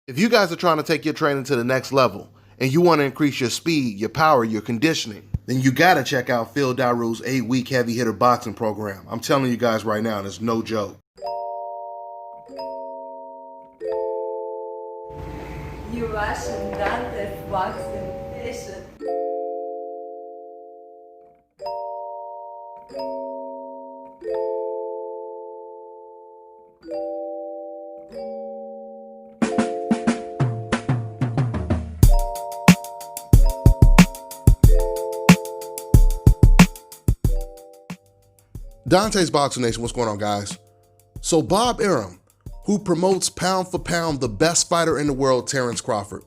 If you guys are trying to take your training to the next level and you want to increase your speed, your power, your conditioning, then you got to check out Phil Daru's 8-week heavy hitter boxing program. I'm telling you guys right now, it's no joke. You Russian Dante boxing edition. Dante's Boxing Nation, what's going on, guys? So Bob Arum, who promotes pound for pound the best fighter in the world, Terence Crawford,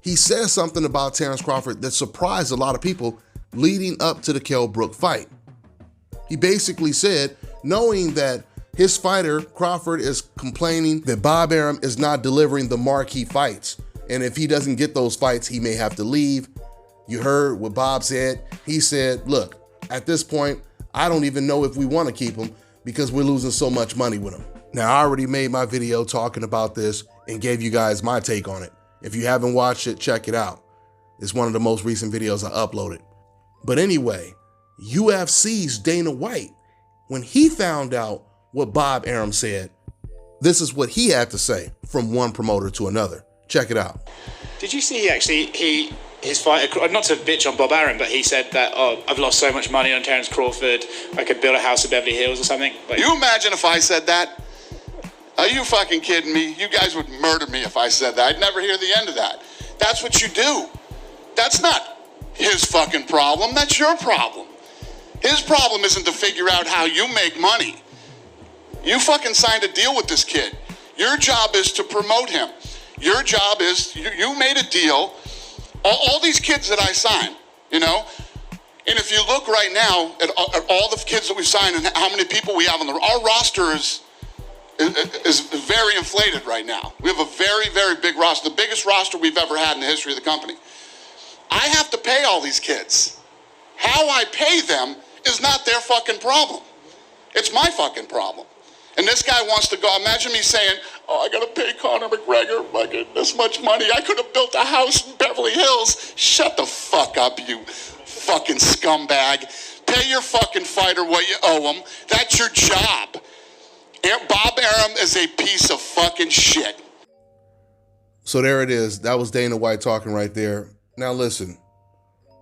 he says something about Terence Crawford that surprised a lot of people leading up to the Kell Brook fight. He basically said, knowing that his fighter, Crawford, is complaining that Bob Arum is not delivering the marquee fights, and if he doesn't get those fights, he may have to leave. You heard what Bob said. He said, look, at this point, I don't even know if we want to keep him because we're losing so much money with him. Now, I already made my video talking about this and gave you guys my take on it. If you haven't watched it, check it out. It's one of the most recent videos I uploaded. But anyway, UFC's Dana White, when he found out what Bob Arum said, this is what he had to say from one promoter to another. Check it out. Did you see his fight, not to bitch on Bob Arum, but he said that, oh, I've lost so much money on Terence Crawford, I could build a house in Beverly Hills or something? Like, you imagine if I said that? Are you fucking kidding me? You guys would murder me if I said that. I'd never hear the end of that. That's what you do. That's not his fucking problem. That's your problem. His problem isn't to figure out how you make money. You fucking signed a deal with this kid. Your job is to promote him. Your job is, you made a deal. All these kids that I sign, you know, and if you look right now at all the kids that we sign and how many people we have on our roster is very inflated right now. We have a very, very big roster, the biggest roster we've ever had in the history of the company. I have to pay all these kids. How I pay them is not their fucking problem. It's my fucking problem. And this guy wants to go, imagine me saying, oh, I gotta pay Conor McGregor fucking this much money. I could have built a house in Beverly Hills. Shut the fuck up, you fucking scumbag. Pay your fucking fighter what you owe him. That's your job. Bob Arum is a piece of fucking shit. So there it is. That was Dana White talking right there. Now listen,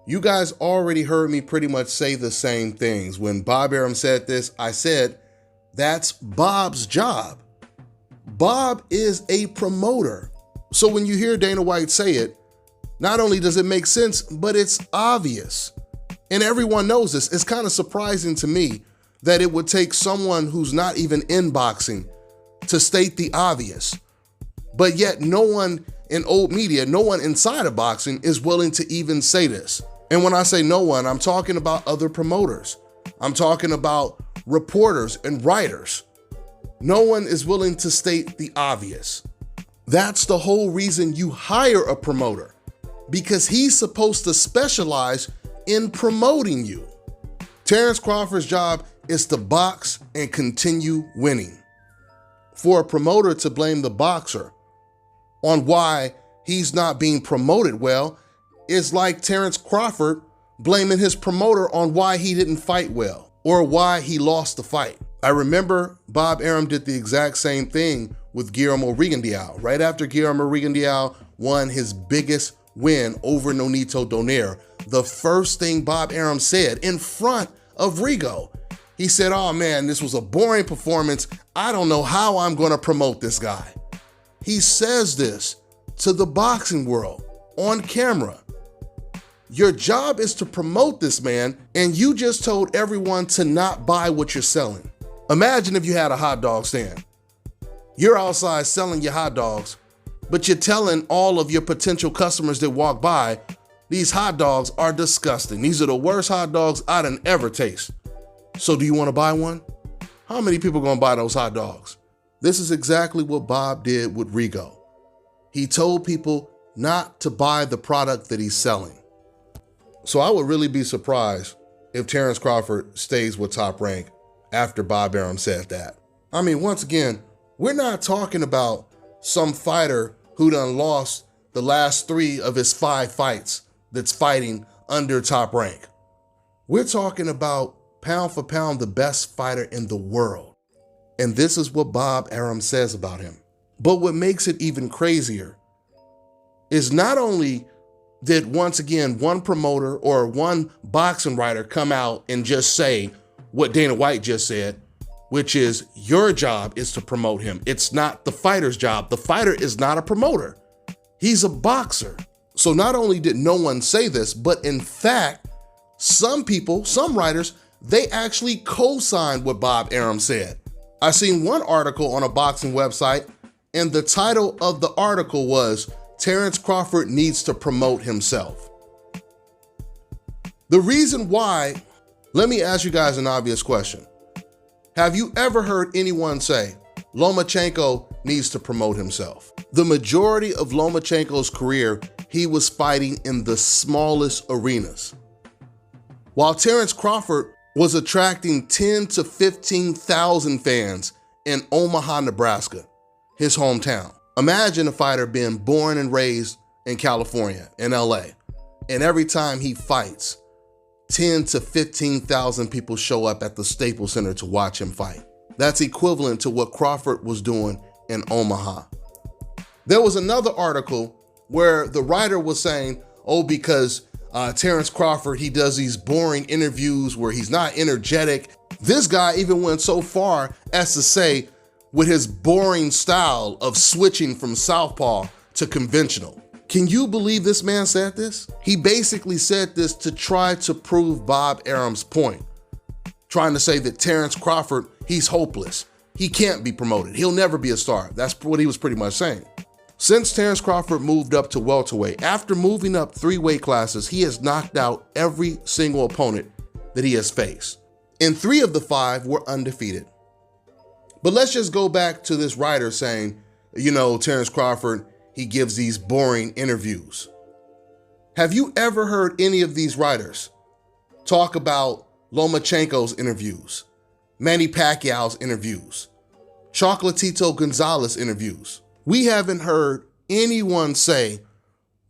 you guys already heard me pretty much say the same things. When Bob Arum said this, I said, that's Bob's job. Bob is a promoter. So when you hear Dana White say it, not only does it make sense, but it's obvious. And everyone knows this. It's kind of surprising to me that it would take someone who's not even in boxing to state the obvious. But yet no one in old media, no one inside of boxing is willing to even say this. And when I say no one, I'm talking about other promoters. I'm talking about reporters and writers. No one is willing to state the obvious. That's the whole reason you hire a promoter, because he's supposed to specialize in promoting you. Terence Crawford's job is to box and continue winning. For a promoter to blame the boxer on why he's not being promoted well is like Terence Crawford blaming his promoter on why he didn't fight well or why he lost the fight. I remember Bob Arum did the exact same thing with Guillermo Rigondeaux. Right after Guillermo Rigondeaux won his biggest win over Nonito Donaire, the first thing Bob Arum said in front of Rigo, he said, oh man, this was a boring performance. I don't know how I'm gonna promote this guy. He says this to the boxing world on camera. Your job is to promote this man, and you just told everyone to not buy what you're selling. Imagine if you had a hot dog stand. You're outside selling your hot dogs, but you're telling all of your potential customers that walk by, these hot dogs are disgusting. These are the worst hot dogs I done ever taste. So do you want to buy one? How many people are gonna buy those hot dogs? This is exactly what Bob did with Rigo. He told people not to buy the product that he's selling. So I would really be surprised if Terence Crawford stays with Top Rank after Bob Arum said that. I mean, once again, we're not talking about some fighter who done lost the last 3 of his 5 fights that's fighting under Top Rank. We're talking about pound for pound the best fighter in the world. And this is what Bob Arum says about him. But what makes it even crazier is not only did, once again, one promoter or one boxing writer come out and just say what Dana White just said, which is your job is to promote him. It's not the fighter's job. The fighter is not a promoter. He's a boxer. So not only did no one say this, but in fact, some people, some writers, they actually co-signed what Bob Arum said. I seen one article on a boxing website, and the title of the article was Terence Crawford needs to promote himself. The reason why, let me ask you guys an obvious question. Have you ever heard anyone say Lomachenko needs to promote himself? The majority of Lomachenko's career, he was fighting in the smallest arenas. While Terence Crawford was attracting 10 to 15,000 fans in Omaha, Nebraska, his hometown. Imagine a fighter being born and raised in California, in LA, and every time he fights, 10 to 15,000 people show up at the Staples Center to watch him fight. That's equivalent to what Crawford was doing in Omaha. There was another article where the writer was saying, oh, because Terence Crawford, he does these boring interviews where he's not energetic. This guy even went so far as to say, with his boring style of switching from southpaw to conventional. Can you believe this man said this? He basically said this to try to prove Bob Arum's point, trying to say that Terence Crawford, he's hopeless. He can't be promoted. He'll never be a star. That's what he was pretty much saying. Since Terence Crawford moved up to welterweight, after moving up 3 weight classes, he has knocked out every single opponent that he has faced. And 3 of the 5 were undefeated. But let's just go back to this writer saying, you know, Terence Crawford, he gives these boring interviews. Have you ever heard any of these writers talk about Lomachenko's interviews, Manny Pacquiao's interviews, Chocolatito Gonzalez interviews? We haven't heard anyone say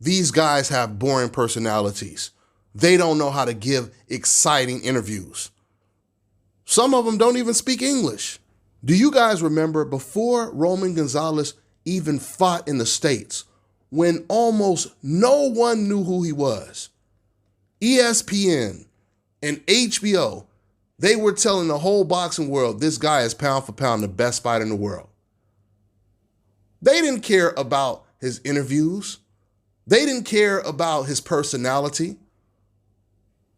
these guys have boring personalities. They don't know how to give exciting interviews. Some of them don't even speak English. Do you guys remember before Roman Gonzalez even fought in the States, when almost no one knew who he was? ESPN and HBO, they were telling the whole boxing world, this guy is pound for pound the best fighter in the world. They didn't care about his interviews. They didn't care about his personality.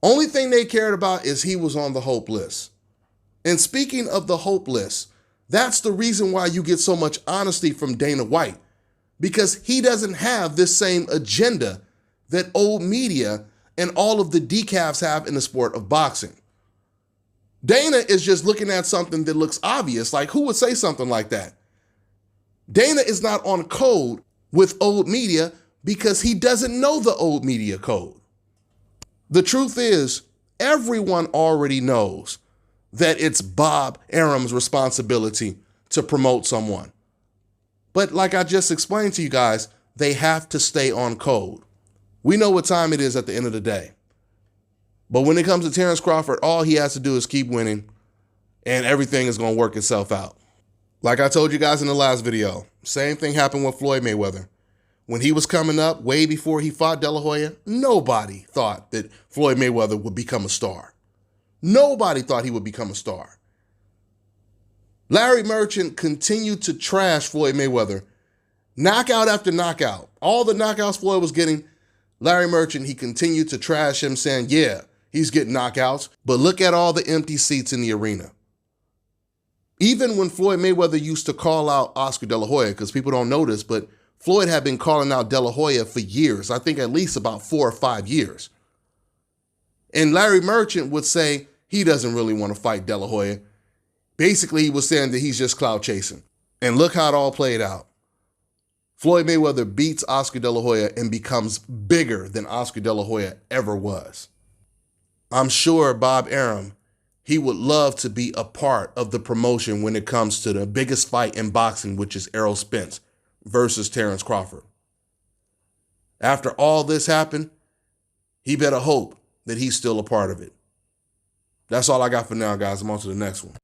Only thing they cared about is he was on the hope list. And speaking of the hope list, that's the reason why you get so much honesty from Dana White, because he doesn't have this same agenda that old media and all of the decafs have in the sport of boxing. Dana is just looking at something that looks obvious, like who would say something like that? Dana is not on code with old media because he doesn't know the old media code. The truth is, everyone already knows that it's Bob Arum's responsibility to promote someone. But like I just explained to you guys, they have to stay on code. We know what time it is at the end of the day. But when it comes to Terence Crawford, all he has to do is keep winning and everything is going to work itself out. Like I told you guys in the last video, same thing happened with Floyd Mayweather. When he was coming up, way before he fought De La Hoya, nobody thought that Floyd Mayweather would become a star. Nobody thought he would become a star. Larry Merchant continued to trash Floyd Mayweather, knockout after knockout. All the knockouts Floyd was getting, Larry Merchant, he continued to trash him, saying, yeah, he's getting knockouts, but look at all the empty seats in the arena. Even when Floyd Mayweather used to call out Oscar De La Hoya, because people don't know this, but Floyd had been calling out De La Hoya for years, I think at least about 4 or 5 years. And Larry Merchant would say he doesn't really want to fight De La Hoya. Basically, he was saying that he's just clout chasing. And look how it all played out. Floyd Mayweather beats Oscar De La Hoya and becomes bigger than Oscar De La Hoya ever was. I'm sure Bob Arum, he would love to be a part of the promotion when it comes to the biggest fight in boxing, which is Errol Spence versus Terence Crawford. After all this happened, he better hope that he's still a part of it. That's all I got for now, guys. I'm on to the next one.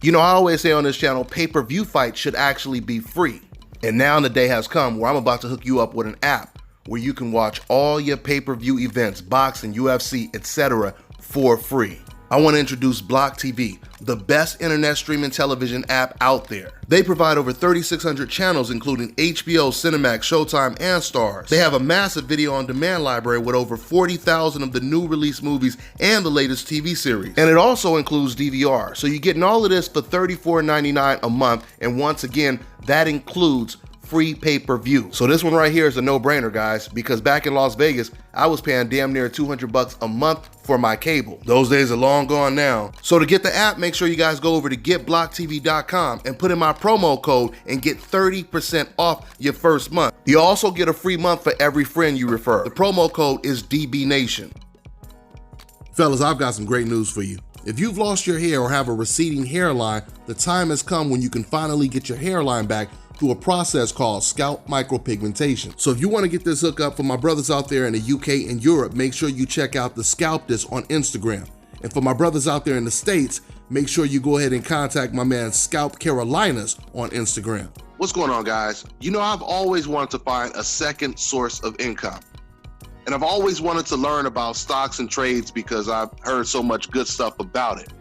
You know, I always say on this channel, pay-per-view fights should actually be free. And now the day has come where I'm about to hook you up with an app where you can watch all your pay-per-view events, boxing, UFC, etc. for free. I want to introduce Block TV, the best internet streaming television app out there. They provide over 3,600 channels, including HBO, Cinemax, Showtime, and Stars. They have a massive video-on-demand library with over 40,000 of the new release movies and the latest TV series. And it also includes DVR, so you're getting all of this for $34.99 a month, and once again, that includes free pay-per-view. So this one right here is a no-brainer, guys, because back in Las Vegas, I was paying damn near $200 a month for my cable. Those days are long gone now. So to get the app, make sure you guys go over to getblocktv.com and put in my promo code and get 30% off your first month. You also get a free month for every friend you refer. The promo code is DBNation. Fellas, I've got some great news for you. If you've lost your hair or have a receding hairline, the time has come when you can finally get your hairline back through a process called scalp micropigmentation. So if you want to get this hookup for my brothers out there in the UK and Europe, make sure you check out the Scalp This on Instagram. And for my brothers out there in the States, make sure you go ahead and contact my man Scalp Carolinas on Instagram. What's going on, guys? You know, I've always wanted to find a second source of income. And I've always wanted to learn about stocks and trades because I've heard so much good stuff about it.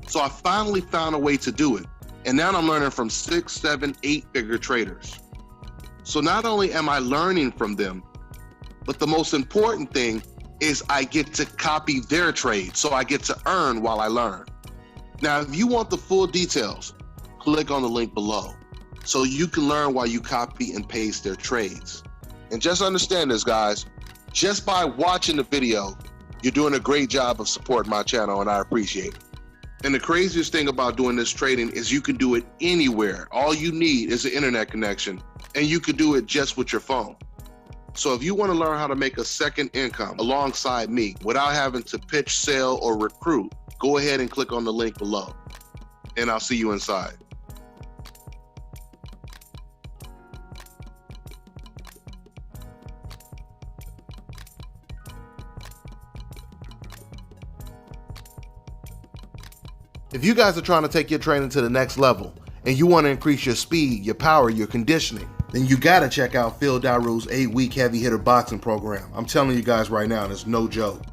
So I finally found a way to do it. And now I'm learning from 6, 7, 8-figure traders. So not only am I learning from them, but the most important thing is I get to copy their trade, so I get to earn while I learn. Now, if you want the full details, click on the link below so you can learn while you copy and paste their trades. And just understand this, guys, just by watching the video, you're doing a great job of supporting my channel, and I appreciate it. And the craziest thing about doing this trading is you can do it anywhere. All you need is an internet connection, and you can do it just with your phone. So if you want to learn how to make a second income alongside me without having to pitch, sell, or recruit, go ahead and click on the link below, and I'll see you inside. If you guys are trying to take your training to the next level and you want to increase your speed, your power, your conditioning, then you got to check out Phil Daru's 8-week heavy hitter boxing program. I'm telling you guys right now, it's no joke.